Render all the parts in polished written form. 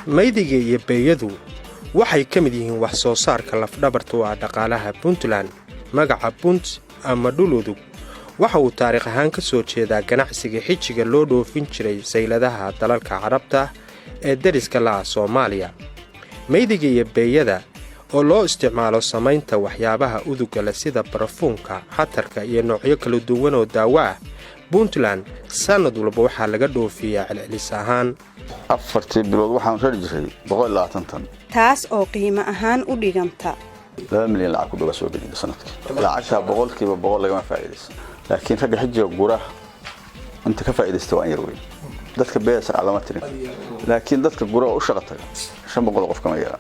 maydiga iyo beeyadu waxay ka mid yihiin wax soo saarka lafdhabarta u ah dhaqaalaha Puntland. Magaca Punt ama dhuludug waxa uu taariikh ahaan ka soo jeedaa ganacsiga xijiga loo dhoofin jiray sayladaha dalalka Carabta ee dariska la Soomaaliya. Maydiga iyo beeyada oo loo isticmaalo samaynta waxyaabaha uduga leh sida barafuunka, xatarka iyo noocyo kala duwan oo daawo ah, Puntland sanad walba waxaa laga dhoofiyaa celcelis ahaan 4 bilood waxaan rari jiray 120 tan, taas oo qiimo ahaan u dhiganta 2 milyan lacag ku dhaga soo gelin sanadkii. Lacagta 100% laga faa'iideysan, laakiin rag xijiga guraha inta ka faa'iideysta waa yar weyn. dadka beesar calama tirin, laakiin dadka guraha u shaqo taga 500 qof kama yara.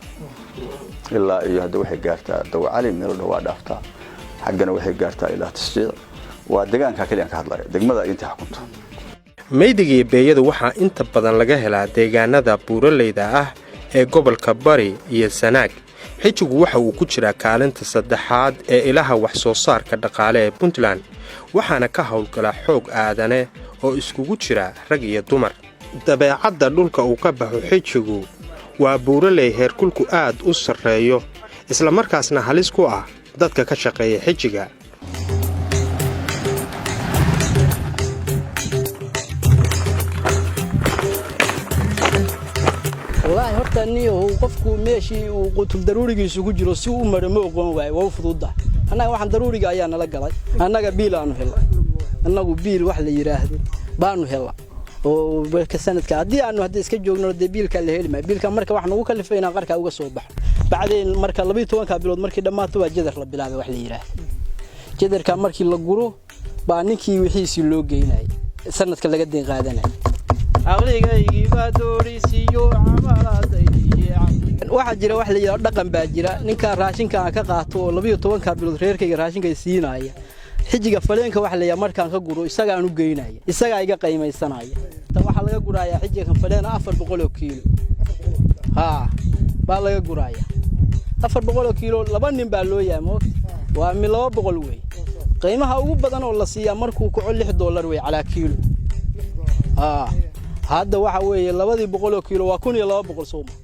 ilaa iyo hadda waxay gaartaa dawcali meel dhawaa dhaafta, xaggana waxay gaartaa ilaa tasjiic. waa deegaanka kaliya ka hadlaya degmada inta xukunta. maydiga iyo beeyadu waxaa inta badan laga helaa deegaanada buuraleyda ah ee gobolka Bari iyo Sanaag. xijigu waxa uu ku jiraa kaalinta saddexaad ee ilaha wax soo saarka dhaqaale ee Puntland, waxaana ka howlgala xoog aadane oo iskugu jira rag iyo dumar. dabeecadda dhulka uu ka baxo xijigu waa buuraley heerkulku aad u sarreeyo, isla markaasna halis ku ah dadka ka shaqeeya xijiga. والله horta niyo qofku meeshii uu qutul daruurigiisu ku jiro si uu maramo oqon waay waa fududa. Anaga waxaan daruuriga ayaa nala galay, anaga biil aanu helay, anagu biil wax la yiraahdo baanu helay oo ka sanadka hadii aanu hadda iska joogno biilka la heli ma biilka marka wax nagu kalifayna qarka uga soo baxo bacdeen marka 12 bilood markii dhamaato waa jadar la bilaabay wax la yiraahdo. jadarka markii la guro baa ninkii wixiisi loo geynay sanadka laga deeq qaadanay. aqligaygi baa doorisiyo amalaadaydi waxa jira wax la yiraahdo dhaqan baa jira ninka raashinka ka qaato oo 12 bilood reerkayga raashinka siinaya xijiga faleenka wax la yiraahdo markaan ka guro isaga aan u geynay isaga iga qiimaysanaya waxa laga gurayaa xijiga faleen 400 kiilo baa laga gurayaa 400 kiilo laba nin baa loo yaamo waa 200 way qiimaha ugu badan oo la siiyaa markuu ku $6 way cala kiilo hadda waxa weeye 200 kiilo waa 1200 Soomaa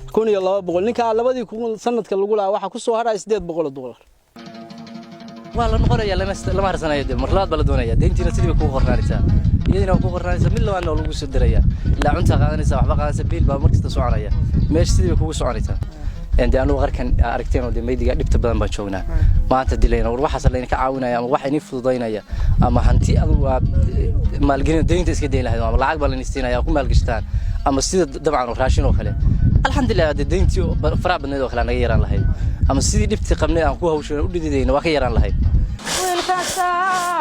1200 ninka 200 sanadka lagu laa waxa ku soo haray $800 waa la noqonaya lama harsanayo marlaad bala doonaya deyntiina sidii ku qornaanaysa iyadina ku qornaanaysa mid labaad lagu soo diraya ilaa cunta qaadanaysa waxba qaadanaysa biil baa markasta soconaya meesh sidii kugu soconaysa aanu qarkan aragteen oo maydiga dhibta badan baan joognaa maanta dilayna waxa salayna ka caawinaya ama waxa inii fududaynaya ama hanti adu waa maalgelin deynta iska deelahay ama lacag baa la nistinaya ku maalgashtaan ama sida dabcan raashin oo kale alxamdulillah deyntii faraab badneed oo kale naga yaraan lahayd ama sidii dhibti qabnay aan ku hawshan u dhididayna waa ka yaraan lahayd. wiilka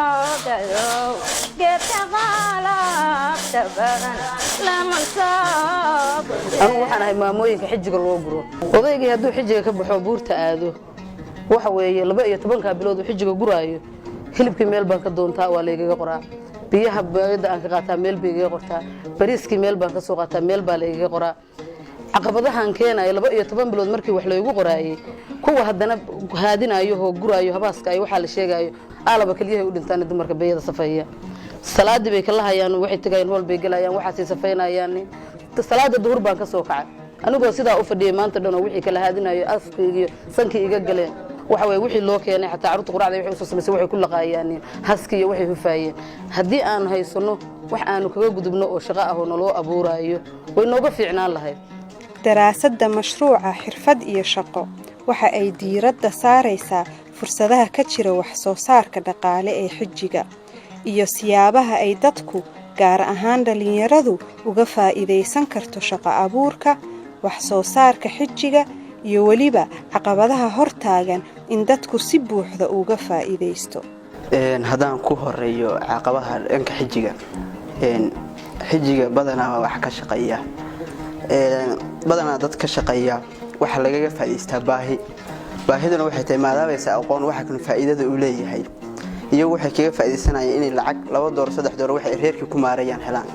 saadayo geedka qalabta badan lama saab anigu waxaan ahay maamooyinka xijiga loo guro. odaygii hadduu xijiga ka baxo buurta aado waxa weeye 12 bilood uu xijiga guraayo hilibkii meel baan ka doontaa waa leeyaga qoraa, biyaha baayada aan ka qaataa meel bay iga qortaa, bariiskii meel baan ka soo qaataa meel baa leeyaga qoraa. caqabadahan keenay 12 bilood markii wax loogu qoraayay kuwa haddana haadinayo oo guraayo habaaska ay waxa la sheegayo aalaba kaliya u dhintaan dumarka beeyada safeeya salaadii bay kala hayaan waxay tagayeen hool bay galayaan waxa safeynayaan salaada duhur baan ka soo kacay anigoo sidaa u fadhiyay maanta dhan wixii kala haadinayo afkayga sankii iga galeen waxa way wixii loo keenay xataa carruurta quraacda waxay u soo sameysay waxay ku laqaayaan haskiyo waxay hufaayeen haddii aan haysano wax aanu kaga gudubno oo shaqo ah oo naloo abuurayo way nooga fiicnaan lahayd. daraasadda mashruuca xirfad iyo shaqo waxa ay diiradda saaraysaa fursadaha ka jira wax soo saarka dhaqaale ee xijiga iyo siyaabaha ay dadku gaar ahaan dhalinyaradu uga faa'iideysan karto shaqo abuurka wax soo saarka xijiga iyo waliba caqabadaha hortaagan in dadku si buuxda uga faa'iideysto. hadaan ku horeeyo caqabaha dhanka xijiga badanaa wax ka shaqeeya badanaa dad ka shaqeeya waxa laga faa'iideystaa baahidana waxay tahay maadaama aqoon waxa kan faa'iidada uu leeyahay iyo waxay kaga faa'iideysanayaan in lacag $2 $3 waxay reerkii ku maarayaan helaan.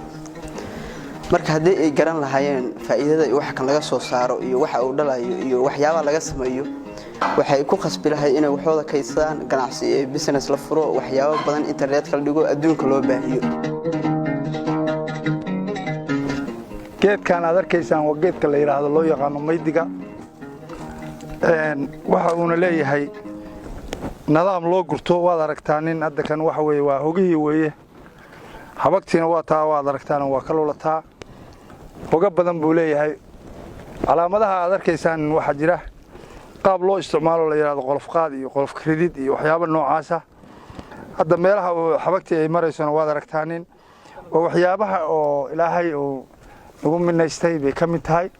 marka hadii ay garan lahaayeen faa'iidada waxa kan laga soo saaro iyo waxa uu dhalayo iyo waxyaabaha laga sameeyo waxay ku khasbi lahay inay waxooda kaydsadaan ganacsi iyo business la furo waxyaabo badan internetka la dhigo adduunka loo baahiyo geedkan aad arkaysaan waa geedka la yiraahdo loo yaqaan maydiga waxa uu leeyahay nidaam loo gurto waad aragtaan in hadda kan waxa weeye waa hogihii weeye habagtiina waa taa waad aragtaan waa ka lulataa hoga badan buu leeyahay calaamadaha aad arkaysaan waxa jira qaab loo isticmaalo la yiraahdo qolof qaad iyo qolof credit iyo waxyaabo noocaas ah hadda meelaha habagtii ay marayso waad aragtaan oo waxyaabaha oo ilaahay oo ugu minaystay bay ka mid tahay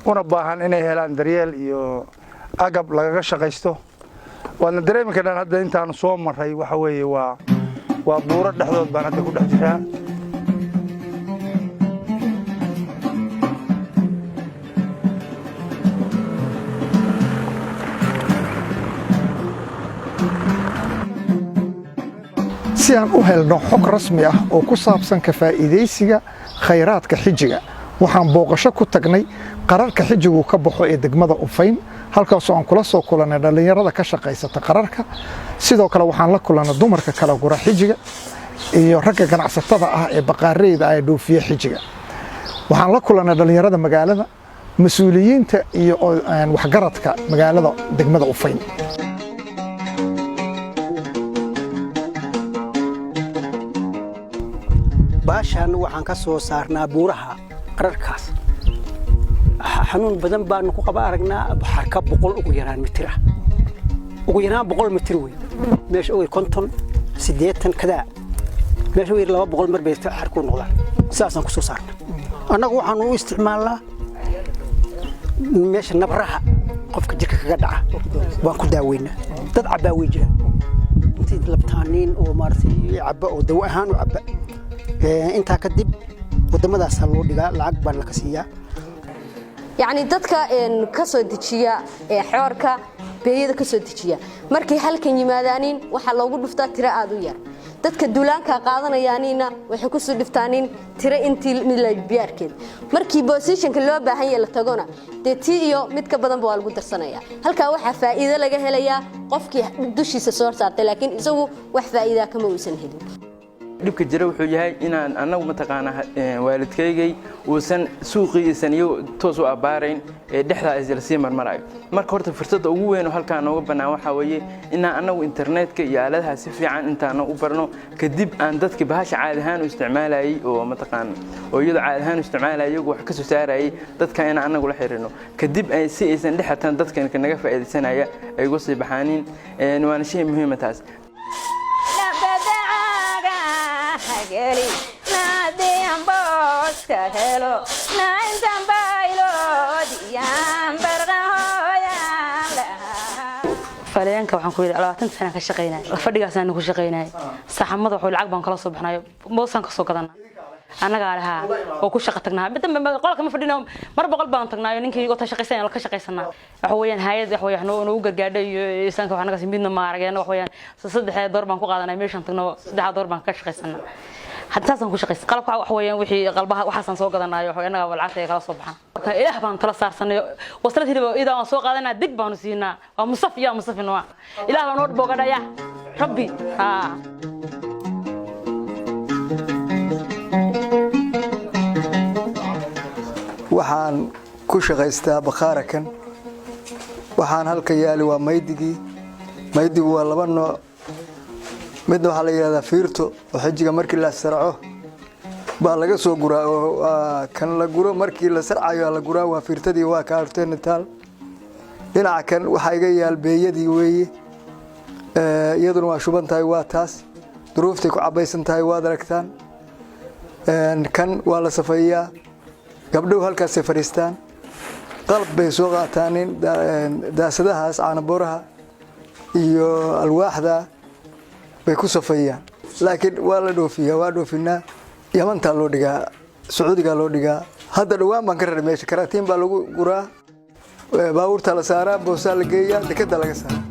una baahan inay helaan daryeel iyo agab lagaga shaqaysto waana dareemi karnaa hadda intaan soo maray waxa weeye waa buuro dhexdood baan hadda ku dhex jiraa si aan u helno xog rasmi ah oo ku saabsan ka faa'iideysiga khayraadka xijiga waxaan booqasho ku tagnay qararka xijigu ka baxo ee degmada Ufayn halkaas oo aan kula soo kulanay dhalinyarada ka shaqeysata qararka sidoo kale waxaan la kulanay dumarka kala gura xijiga iyo ragga ganacsatada ah ee baqaareyda ay dhoofiye xijiga waxaan la kulanay dhalinyarada magaalada mas'uuliyiinta iyo waxgaradka magaalada degmada Ufayn baashan waxaan ka soo saarnaa buuraha qararkaas xanuun badan baan ku qaba aragnaa xarka 100 ugu yaraan mitir ah ugu yaraan 100 mitir weey meesha oo 50 80 kada meesha oo 200 mar bay xarku noqdaan saasan ku soo saarnaa annagu waxaan u isticmaalnaa meesha nabraha qofka jirka kaga dhaca waan ku daaweynaa dad cabaa jira intii labtaaniin oo maartay cabba oo dawo ahaan u cabba inta kadib wadamadaas loo dhigaa lacag baa la kasiyaa يعني dadka ka soo dejiya xoorka beeyada ka soo dejiya markii halkan yimaadaanin waxa loogu dhuftaa tiro aad u yar dadka duulaanka qaadanayaanina waxay ku soo dhiftaanin tiro intii milyaarkeed markii positionka loo baahan yahay la tagona tii iyo mid ka badan baa lagu darsanaya halka waxa faa'iido laga helayaa qofkii dushiisa soo saartay laakiin isagu wax faa'iido kama uusan helin dhibka jira wuxuu yahay inaan anagu mataqaana waalidkaygay uusan suuqiisan iyo toos u abaarayn ee dhexda isla sii marmarayo marka horta fursadda ugu weyn oo halkaan nooga banaan waxa weeye inaan anagu internetka iyo aaladaha si fiican intaan u barno kadib aan dadka bahasha caadi ahaan u isticmaalayay oo mataqaana oo iyadoo caadi ahaan u isticmaalayay wax ka soo saarayay dadka in anagu la xiriirno kadib ay si aysan dhexatan dadkan naga faa'iideysanaya ay uga sii baxaanin waana shay muhiim ah taas geli naadiyan booska helo naintan baylo diyan barqahoyan faleenka waxaan ku yiri 20 sano ka shaqeynay fadhigaas aan ku shaqeynay saxamada wuxuu lacag baan kala soo baxnay boosan ka soo gadanaa anaga laha oo ku shaqo tagnaa midna qolka ma fadhino mar boqol baan tagnaayo ninkii oo ta shaqeysay la ka shaqeysana waxa weeyaan hay'ad wax weeyaan oo gargaadhay isanka waxaan naga simidna ma arageen wax weeyaan saddex door baan ku qaadanay meeshan tagno saddex door baan ka shaqeysana hadda san ku shaqeysay qalabka wax weeyaan wixii qalbaha waxaan soo gadanaayo wax anaga lacagta kala soo baxan marka ilaah baan tala saarsanay waslad hilib ida aan soo qaadanaa dig baan siinaa waa musafiya musafin waa ilaah baan oo bogadaya rabbi waxaan ku shaqaystaa bakhaarakan waxaan halka yaali waa maydigu waa laba nooc midna waxaa la yiraahdaa fiirto oo xijiga markii la sarco baa laga soo guraa oo kan la guro markii la sarcayo la guraa waa fiirtadii waa ka horteental dhinaca kan waxa iga yaal beeyadii weeye iyaduna waa shuban tahay waa taas duruuftay ku cabaysan tahay waad aragtaan kan waa la safayaa gabdhuhu halkaas fariistaan qalab bay soo qaataan daasadahaas caanaboraha iyo alwaaxda bay ku safayaan laakiin waa la dhoofiyaa waa dhoofinaa yamanta loo dhigaa sacuudiga loo dhigaa hadda dhawaan baan ka raray meesha karaatiin baa lagu guraa baabuurta la saaraa boosaa la geeyaa dekada laga saaraa